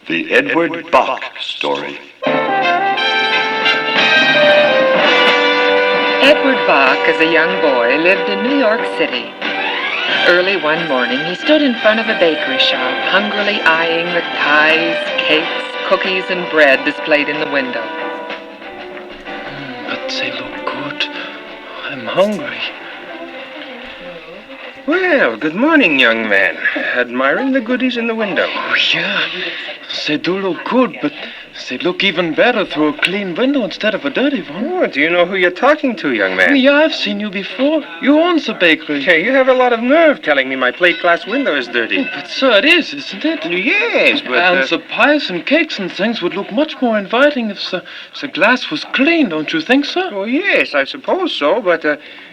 The Edward Bok Story. Edward Bok, as a young boy, lived in New York City. Early one morning, he stood in front of a bakery shop, hungrily eyeing the pies, cakes, cookies, and bread displayed in the window. But they look good. I'm hungry. Well, good morning, young man. Admiring the goodies in the window. Oh, yeah. They do look good, but they look even better through a clean window instead of a dirty one. Oh, do you know who you're talking to, young man? Yeah, I've seen you before. You own the bakery. Hey, you have a lot of nerve telling me my plate glass window is dirty. But, sir, it is, isn't it? Yes, but... And the pies and cakes and things would look much more inviting if the glass was clean, don't you think, sir? Oh, yes, I suppose so, but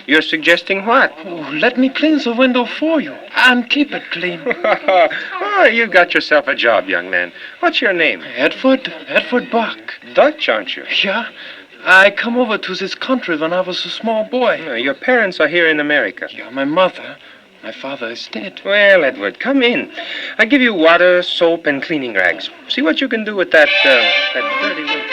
you're suggesting what? Oh, let me clean the window for you and keep it clean. Oh, you got yourself a job, young man. What's your name? Edward Bok. Dutch, aren't you? Yeah. I come over to this country when I was a small boy. Your parents are here in America. Yeah, my mother. My father is dead. Well, Edward, come in. I give you water, soap, and cleaning rags. See what you can do with that dirty window.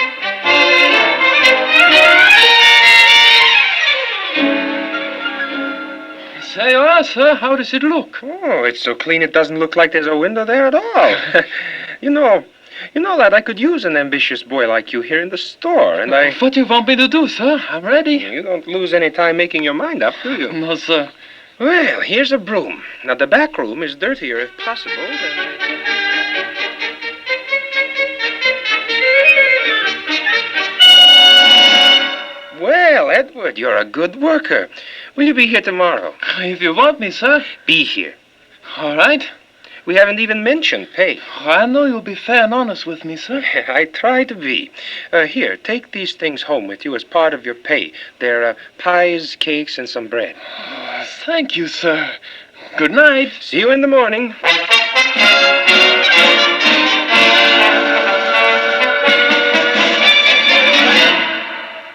Say, sir, how does it look? Oh, it's so clean it doesn't look like there's a window there at all. You know, lad, I could use an ambitious boy like you here in the store, and I... What do you want me to do, sir? I'm ready. You don't lose any time making your mind up, do you? No, sir. Well, here's a broom. Now, the back room is dirtier if possible than... Well, Edward, you're a good worker. Will you be here tomorrow? If you want me, sir. Be here. All right. We haven't even mentioned pay. I know you'll be fair and honest with me, sir. I try to be. Here, take these things home with you as part of your pay. They're pies, cakes, and some bread. Thank you, sir. Good night. See you in the morning.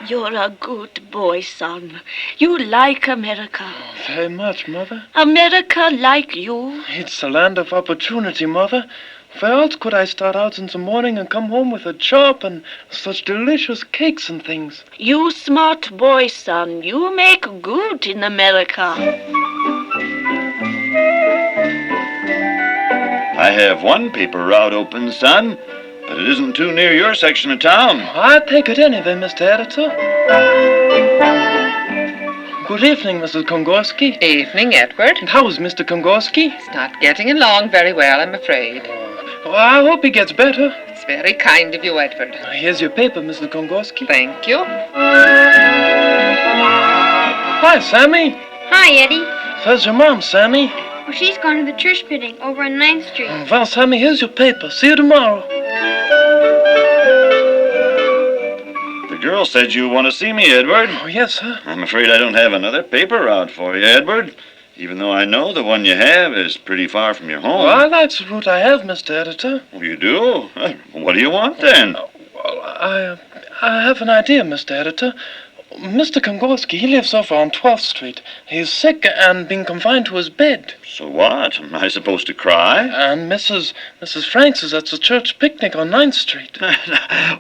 You're a good boy, son. You like America. Oh, very much, Mother. America like you. It's the land of opportunity, Mother. Where else could I start out in the morning and come home with a job and such delicious cakes and things? You smart boy, son. You make good in America. I have one paper route open, son, but it isn't too near your section of town. I'll take it anyway, Mr. Editor. Good evening, Mrs. Kongorski. Evening, Edward. And how is Mr. Kongorski? He's not getting along very well, I'm afraid. Oh, I hope he gets better. It's very kind of you, Edward. Here's your paper, Mrs. Kongorski. Thank you. Hi, Sammy. Hi, Eddie. Where's your mom, Sammy? Well, she's gone to the church meeting over on 9th Street. Well, Sammy, here's your paper. See you tomorrow. The girl said you want to see me, Edward. Oh, yes, sir. I'm afraid I don't have another paper route for you, Edward, even though I know the one you have is pretty far from your home. Well, that's the route I have, Mr. Editor. Oh, you do? What do you want, then? Well, I have an idea, Mr. Editor. Mr. Kongorski, he lives over on 12th Street. He's sick and been confined to his bed. So what? Am I supposed to cry? And Mrs. Franks is at the church picnic on 9th Street.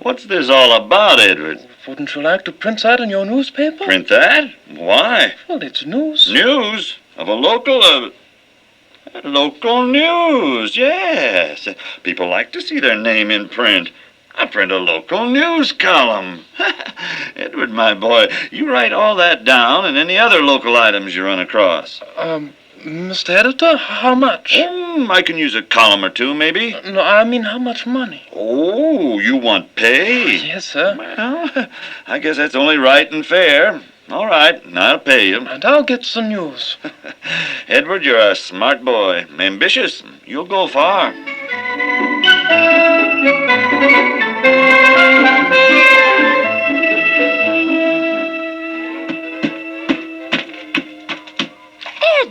What's this all about, Edward? Wouldn't you like to print that in your newspaper? Print that? Why? Well, it's news. News? Of a local news, yes. People like to see their name in print. I print a local news column. Edward, my boy, you write all that down and any other local items you run across. Mr. Editor, how much? I can use a column or two, maybe. No, I mean how much money? Oh, you want pay? Yes, sir. Well, I guess that's only right and fair. All right, I'll pay you. And I'll get the news. Edward, you're a smart boy. Ambitious. You'll go far.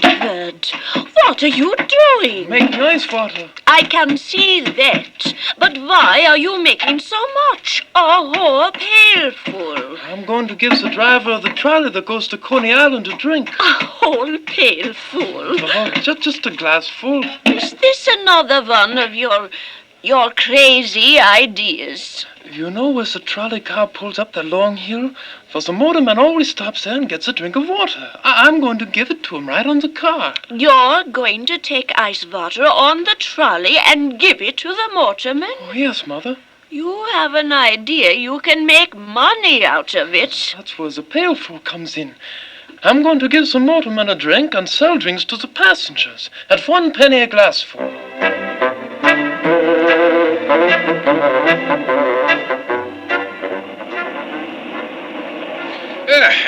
Edward, what are you doing? Making ice water. I can see that. But why are you making so much? A whole pailful. I'm going to give the driver of the trolley that goes to Coney Island a drink. A whole pailful? Oh, just a glass full. Is this another one of your your crazy ideas. You know, as the trolley car pulls up that long hill, for the motorman always stops there and gets a drink of water. I'm going to give it to him right on the car. You're going to take ice water on the trolley and give it to the motorman? Oh, yes, Mother. You have an idea you can make money out of it. That's where the pailful comes in. I'm going to give the motorman a drink and sell drinks to the passengers at 1 penny a glassful.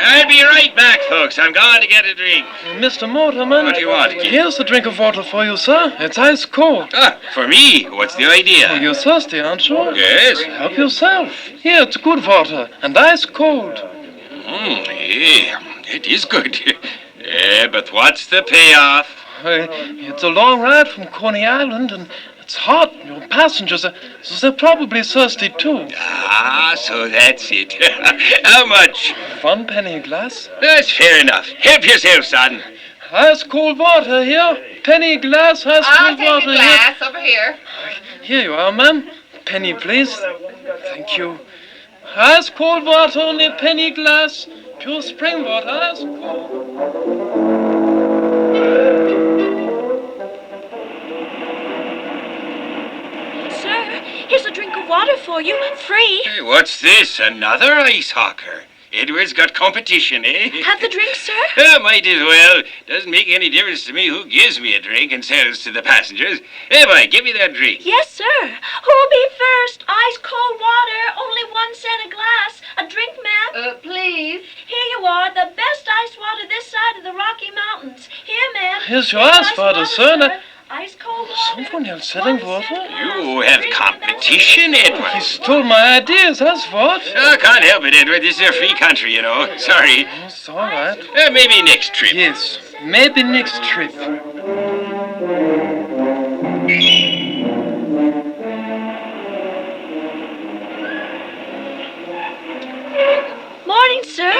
I'll be right back, folks. I'm going to get a drink. Mr. Motorman. What do you want, kid? Here's the drink of water for you, sir. It's ice cold. Ah, for me? What's the idea? Oh, you're thirsty, aren't you? Yes. Help yourself. Here, it's good water and ice cold. Yeah, it is good. But what's the payoff? It's a long ride from Coney Island, and it's hot. Your passengers are, so they're probably thirsty too. Ah, so that's it. How much? 1 penny a glass. That's fair enough. Help yourself, son. Ice cold water here. Penny a glass, ice cold water here. over here. Here you are, ma'am. Penny, please. Thank you. Ice cold water, only a penny a glass. Pure spring water, ice cold. Sir, here's a drink of water for you, free. Hey, what's this? Another ice hawker? Edward's got competition, eh? Have the drink, sir? Might as well. Doesn't make any difference to me who gives me a drink and sells to the passengers. Hey, boy, give me that drink. Yes, sir. Who'll be first? Ice cold water, only 1 cent a glass. A drink, ma'am? Please. Here you are, the best ice water this side of the Rocky Mountains. Here, ma'am. Here's your ice water, sir. Now, Ice cold water. someone else selling 1 water? cent a glass. You have competition, Edward. He stole my ideas, that's what. Oh, can't help it, Edward. This is a free country, you know. Sorry. It's all right. Maybe next trip. Yes, maybe next trip. Morning, sir.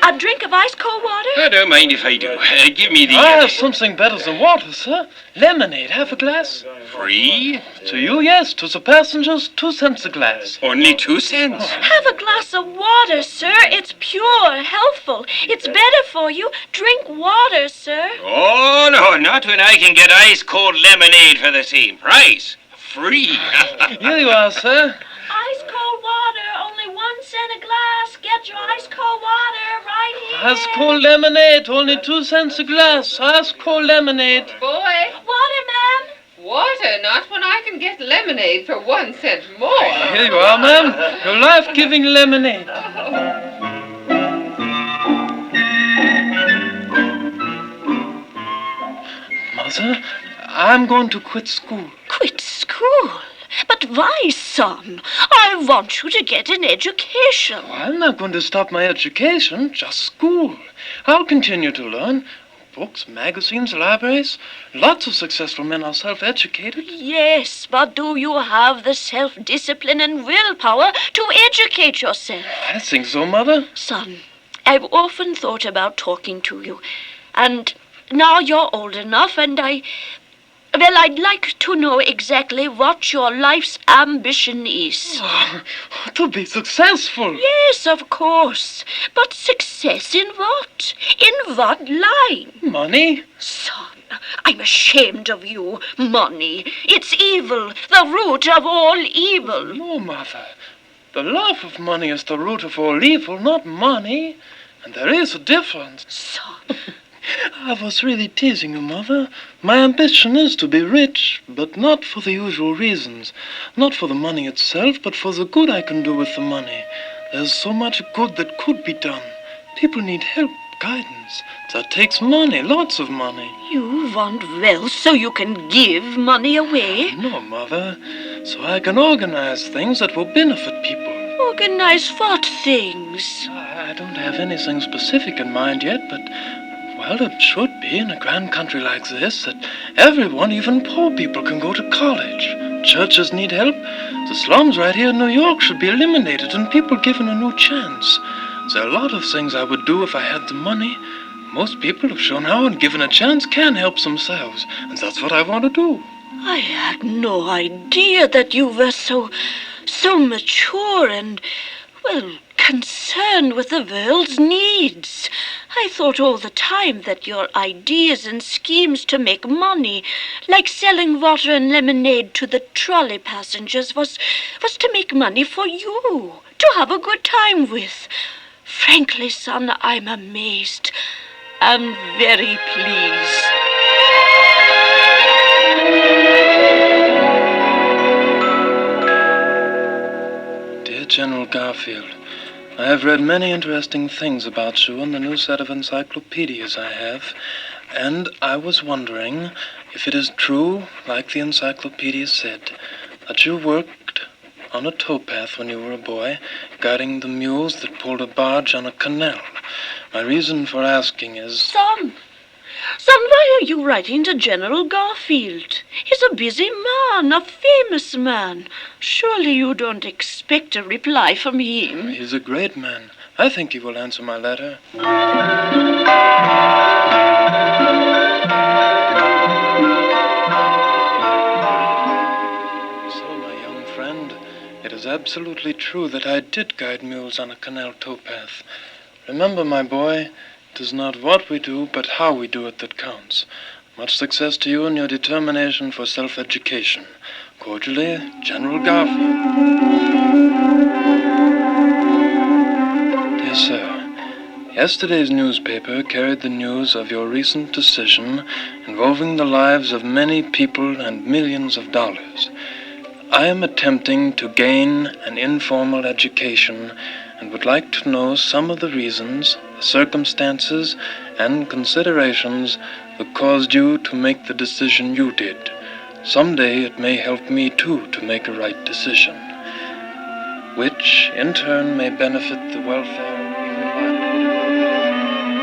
A drink of ice cold water? I don't mind if I do. Give me the... I have something better than water, sir. Lemonade, half a glass. Free? To you, yes. To the passengers, 2 cents a glass. Only 2 cents. Have a glass of water, sir. It's pure, healthful. It's better for you. Drink water, sir. Oh, no, not when I can get ice-cold lemonade for the same price. Free. Here you are, sir. Ice cold water, only 1 cent a glass. Get your ice cold water right here. Ice cold lemonade, only 2 cents a glass. Ice cold lemonade. Boy, Water, ma'am. water, not when I can get lemonade for 1 cent more. Here you are, ma'am. Your life-giving lemonade. Mother, I'm going to quit school. Quit school? But why, son? I want you to get an education. I'm not going to stop my education, just school. I'll continue to learn. Books, magazines, libraries. Lots of successful men are self-educated. Yes, but do you have the self-discipline and willpower to educate yourself? I think so, Mother. Son, I've often thought about talking to you. And now you're old enough, and I'd like to know exactly what your life's ambition is. To be successful. Yes, of course. But success in what? In what line? Money. Son, I'm ashamed of you. Money. It's evil, the root of all evil. No, Mother. The love of money is the root of all evil, not money. And there is a difference. Son, I was really teasing you, Mother. My ambition is to be rich, but not for the usual reasons. Not for the money itself, but for the good I can do with the money. There's so much good that could be done. People need help, guidance. That takes money, lots of money. you want wealth so you can give money away? No, Mother. So I can organize things that will benefit people. Organize what things? I don't have anything specific in mind yet, but, well, it should be in a grand country like this that everyone, even poor people, can go to college. Churches need help. The slums right here in New York should be eliminated and people given a new chance. There are a lot of things I would do if I had the money. Most people have shown how and given a chance can help themselves, and that's what I want to do. I had no idea that you were so mature and, well, concerned with the world's needs. I thought all the time that your ideas and schemes to make money, like selling water and lemonade to the trolley passengers, was to make money for you, to have a good time with. Frankly, son, I'm amazed. I'm very pleased. Dear General Garfield, I have read many interesting things about you in the new set of encyclopedias I have, and I was wondering if it is true, like the encyclopedia said, that you worked on a towpath when you were a boy, guiding the mules that pulled a barge on a canal. My reason for asking is... Son, why are you writing to General Garfield? He's a busy man, a famous man. Surely you don't expect a reply from him. He's a great man. I think he will answer my letter. So, my young friend, it is absolutely true that I did guide mules on a canal towpath. Remember, my boy, it is not what we do, but how we do it that counts. Much success to you in your determination for self-education. Cordially, General Garfield. Dear sir, yesterday's newspaper carried the news of your recent decision involving the lives of many people and millions of dollars. I am attempting to gain an informal education and would like to know some of the reasons, the circumstances, and considerations that caused you to make the decision you did. Someday it may help me, too, to make a right decision, which, in turn, may benefit the welfare of even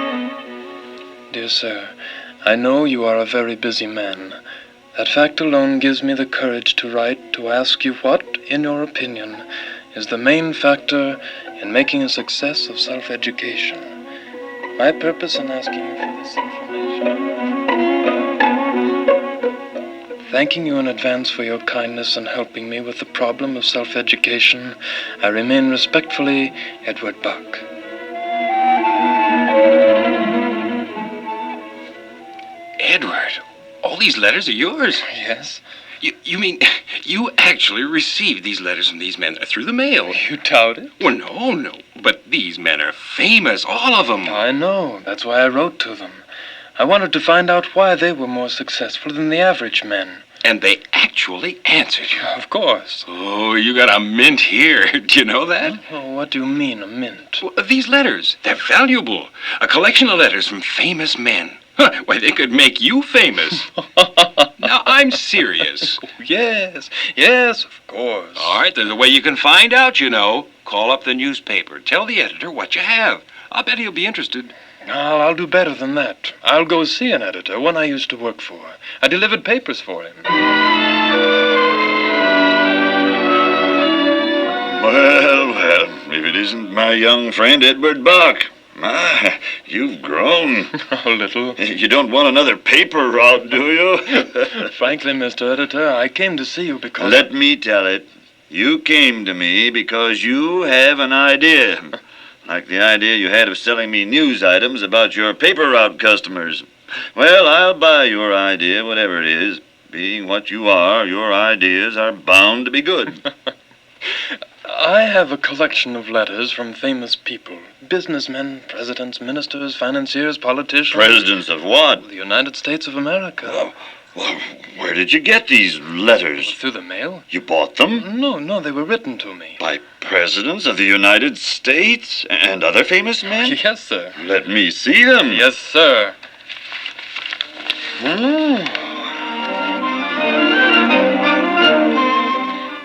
my... Dear sir, I know you are a very busy man. That fact alone gives me the courage to write to ask you what, in your opinion, is the main factor in making a success of self-education. My purpose in asking you for this information... Thanking you in advance for your kindness in helping me with the problem of self-education, I remain respectfully, Edward Bok. Edward, all these letters are yours. Yes? You mean you actually received these letters from these men through the mail? You doubt it? Well, no. But these men are famous, all of them. I know. That's why I wrote to them. I wanted to find out why they were more successful than the average men. And they actually answered you. Of course. Oh, you got a mint here. Do you know that? Oh, what do you mean, a mint? Well, these letters, they're valuable. A collection of letters from famous men. Huh, why, they could make you famous. Now, I'm serious. Yes, of course. All right, there's a way you can find out, you know. Call up the newspaper. Tell the editor what you have. I'll bet he'll be interested. I'll do better than that. I'll go see an editor, one I used to work for. I delivered papers for him. Well, if it isn't my young friend Edward Bok. My, you've grown. A little. You don't want another paper route, do you? Frankly, Mr. Editor, I came to see you because... Let me tell it. You came to me because you have an idea. Like the idea you had of selling me news items about your paper route customers. Well, I'll buy your idea, whatever it is. Being what you are, your ideas are bound to be good. I have a collection of letters from famous people. Businessmen, presidents, ministers, financiers, politicians. Presidents of what? The United States of America. Well, where did you get these letters? Through the mail? You bought them? No, they were written to me. By presidents of the United States and other famous men? Yes, sir. Let me see them. Yes, sir.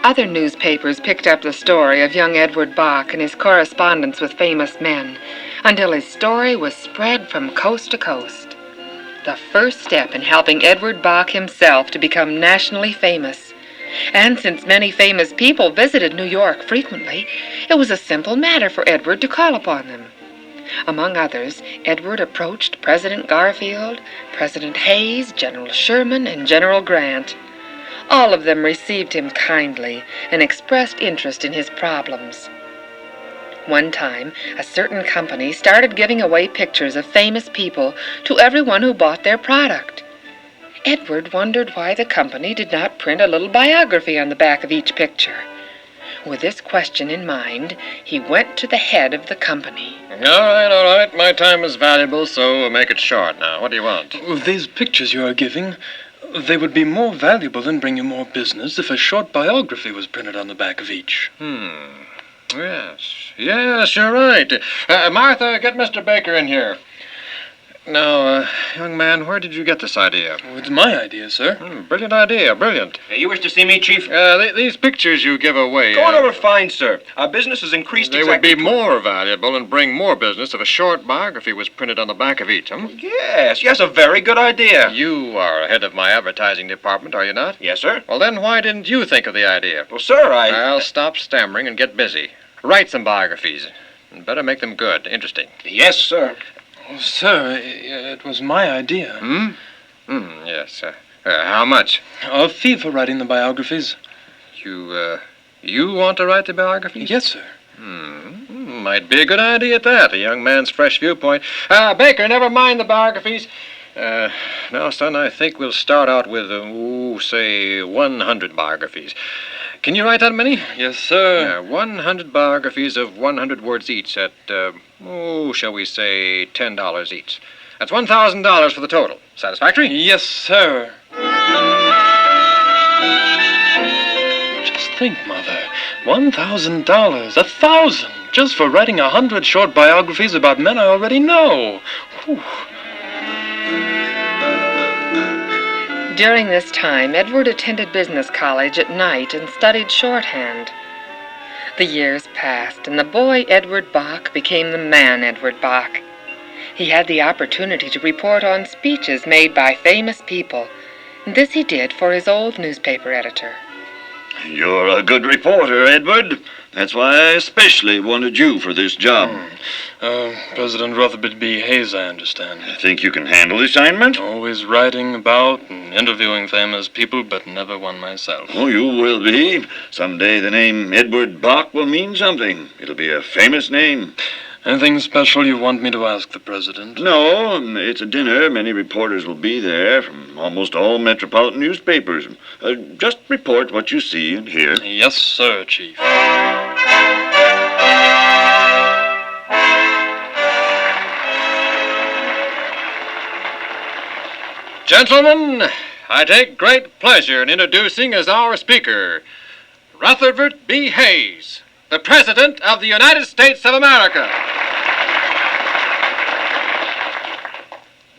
Other newspapers picked up the story of young Edward Bok and his correspondence with famous men until his story was spread from coast to coast. The first step in helping Edward Bok himself to become nationally famous. And since many famous people visited New York frequently, it was a simple matter for Edward to call upon them. Among others, Edward approached President Garfield, President Hayes, General Sherman, and General Grant. All of them received him kindly and expressed interest in his problems. One time, a certain company started giving away pictures of famous people to everyone who bought their product. Edward wondered why the company did not print a little biography on the back of each picture. With this question in mind, he went to the head of the company. All right. My time is valuable, so make it short now. What do you want? These pictures you are giving, they would be more valuable and bring you more business if a short biography was printed on the back of each. Yes, you're right. Martha, get Mr. Baker in here. Now, young man, where did you get this idea? Oh, it's my idea, sir. Brilliant idea, brilliant. You wish to see me, Chief? These pictures you give away... Going over fine, sir. Our business has increased They would be more valuable and bring more business if a short biography was printed on the back of each, Yes, a very good idea. You are head of my advertising department, are you not? Yes, sir. Well, then why didn't you think of the idea? Well, sir, I'll stop stammering and get busy. Write some biographies. And better make them good, interesting. Yes, sir. Oh, sir, it was my idea. Yes. How much? A fee for writing the biographies. You want to write the biographies? Yes, sir. Might be a good idea at that, a young man's fresh viewpoint. Baker, never mind the biographies. Now, son, I think we'll start out with, say, 100 biographies. Can you write that many? Yes, sir. 100 biographies of 100 words each at, shall we say, $10 each. That's $1,000 for the total. Satisfactory? Yes, sir. Just think, Mother. $1,000. 1,000 just for writing 100 short biographies about men I already know. Whew. During this time, Edward attended business college at night and studied shorthand. The years passed, and the boy Edward Bok became the man Edward Bok. He had the opportunity to report on speeches made by famous people. This he did for his old newspaper editor. You're a good reporter, Edward. That's why I especially wanted you for this job. President Rutherford B. Hayes, I understand. Think you can handle the assignment? Always writing about and interviewing famous people, but never one myself. Oh, you will be. Someday the name Edward Bok will mean something. It'll be a famous name. Anything special you want me to ask the president? No, it's a dinner. Many reporters will be there from almost all metropolitan newspapers. Just report what you see and hear. Yes, sir, Chief. Gentlemen, I take great pleasure in introducing as our speaker, Rutherford B. Hayes, the President of the United States of America.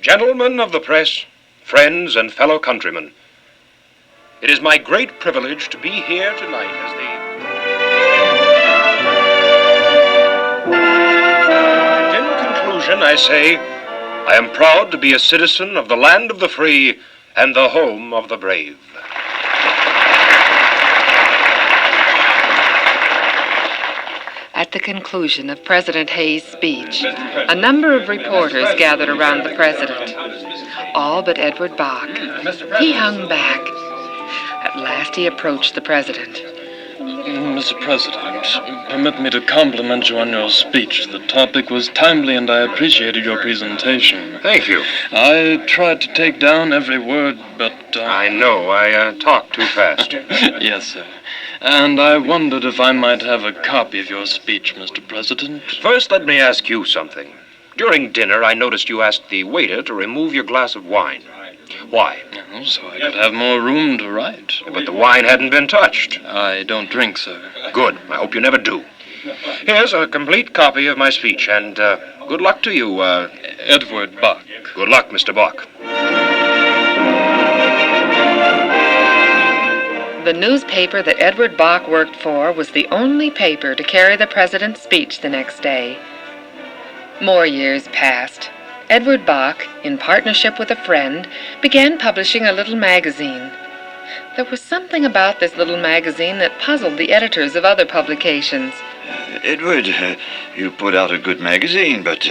Gentlemen of the press, friends and fellow countrymen, it is my great privilege to be here tonight as And in conclusion, I say, I am proud to be a citizen of the land of the free and the home of the brave. At the conclusion of President Hayes' speech, a number of reporters gathered around the president. All but Edward Bok. He hung back. At last he approached the president. Mr. President, permit me to compliment you on your speech. The topic was timely and I appreciated your presentation. Thank you. I tried to take down every word, but... I know, I talk too fast. Yes, sir. And I wondered if I might have a copy of your speech, Mr. President. First, let me ask you something. During dinner, I noticed you asked the waiter to remove your glass of wine. Why? Oh, so I could have more room to write. But the wine hadn't been touched. I don't drink, sir. Good. I hope you never do. Here's a complete copy of my speech, and good luck to you, Edward Bok. Good luck, Mr. Bok. The newspaper that Edward Bok worked for was the only paper to carry the president's speech the next day. More years passed. Edward Bok, in partnership with a friend, began publishing a little magazine. There was something about this little magazine that puzzled the editors of other publications. Edward, you put out a good magazine, but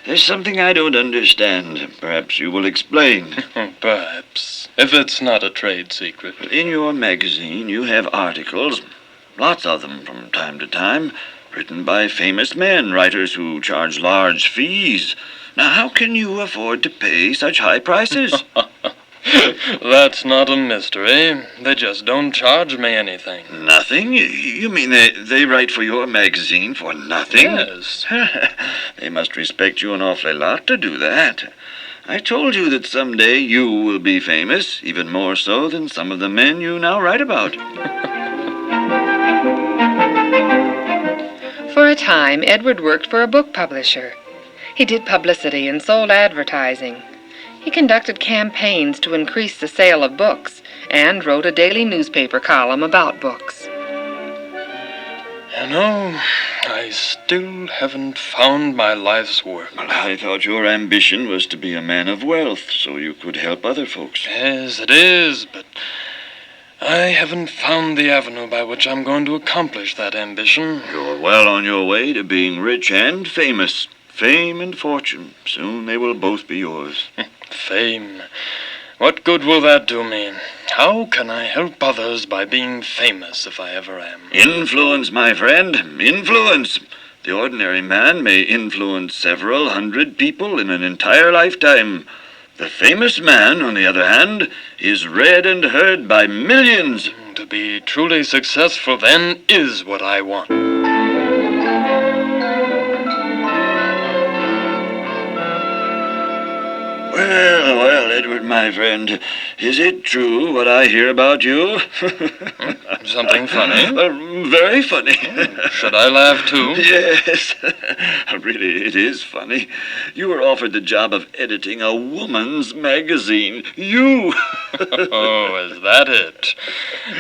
there's something I don't understand. Perhaps you will explain. Perhaps, if it's not a trade secret. In your magazine, you have articles, lots of them from time to time, written by famous men, writers who charge large fees. Now, how can you afford to pay such high prices? That's not a mystery. They just don't charge me anything. Nothing? You mean they write for your magazine for nothing? Yes. They must respect you an awfully lot to do that. I told you that someday you will be famous, even more so than some of the men you now write about. For a time, Edward worked for a book publisher. He did publicity and sold advertising. He conducted campaigns to increase the sale of books and wrote a daily newspaper column about books. You know, I still haven't found my life's work. Well, I thought your ambition was to be a man of wealth, so you could help other folks. Yes, it is, but I haven't found the avenue by which I'm going to accomplish that ambition. You're well on your way to being rich and famous. Fame and fortune. Soon they will both be yours. Fame. What good will that do me? How can I help others by being famous if I ever am? Influence, my friend. Influence. The ordinary man may influence several hundred people in an entire lifetime. The famous man, on the other hand, is read and heard by millions. To be truly successful, then, is what I want. Well, Edward, my friend, is it true what I hear about you? Something funny? Very funny. Should I laugh too? Yes. Really, it is funny. You were offered the job of editing a woman's magazine. You! Oh, is that it?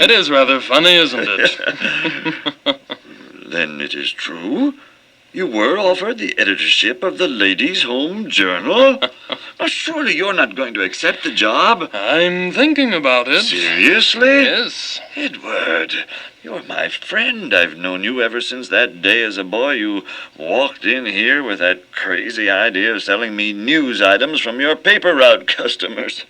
It is rather funny, isn't it? Then it is true? You were offered the editorship of the Ladies' Home Journal? Now, surely you're not going to accept the job? I'm thinking about it. Seriously? Yes. Edward, you're my friend. I've known you ever since that day as a boy you walked in here with that crazy idea of selling me news items from your paper route customers.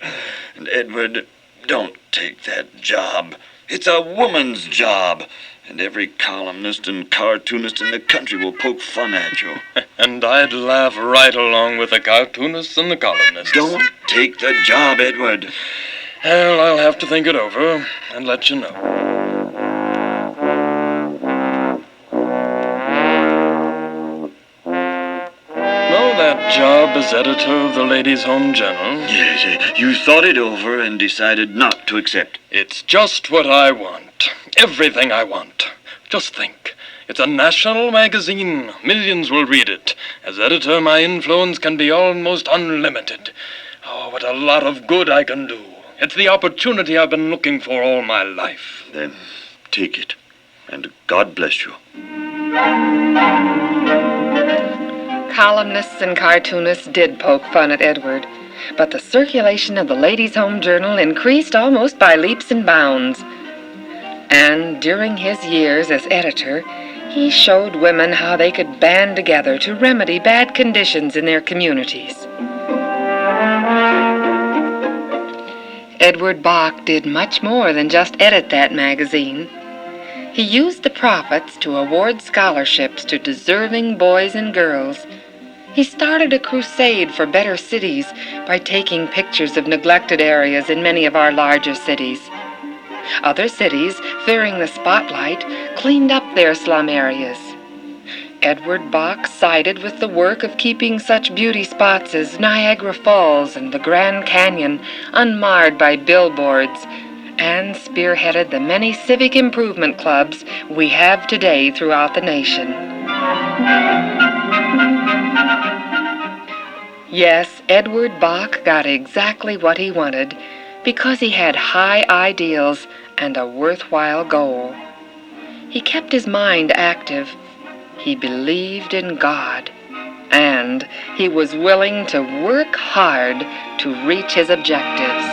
And Edward, don't take that job. It's a woman's job. And every columnist and cartoonist in the country will poke fun at you. And I'd laugh right along with the cartoonists and the columnists. Don't take the job, Edward. Well, I'll have to think it over and let you know. No, that job as editor of the Ladies' Home Journal. Yes, you thought it over and decided not to accept. It's just what I want. Everything I want. Just think. It's a national magazine. Millions will read it. As editor, my influence can be almost unlimited. Oh, what a lot of good I can do. It's the opportunity I've been looking for all my life. Then take it. And God bless you. Columnists and cartoonists did poke fun at Edward, but the circulation of the Ladies' Home Journal increased almost by leaps and bounds. And during his years as editor, he showed women how they could band together to remedy bad conditions in their communities. Edward Bok did much more than just edit that magazine. He used the profits to award scholarships to deserving boys and girls. He started a crusade for better cities by taking pictures of neglected areas in many of our larger cities. Other cities, fearing the spotlight, cleaned up their slum areas. Edward Bok sided with the work of keeping such beauty spots as Niagara Falls and the Grand Canyon unmarred by billboards, and spearheaded the many civic improvement clubs we have today throughout the nation. Yes, Edward Bok got exactly what he wanted, because he had high ideals and a worthwhile goal. He kept his mind active. He believed in God. And he was willing to work hard to reach his objectives.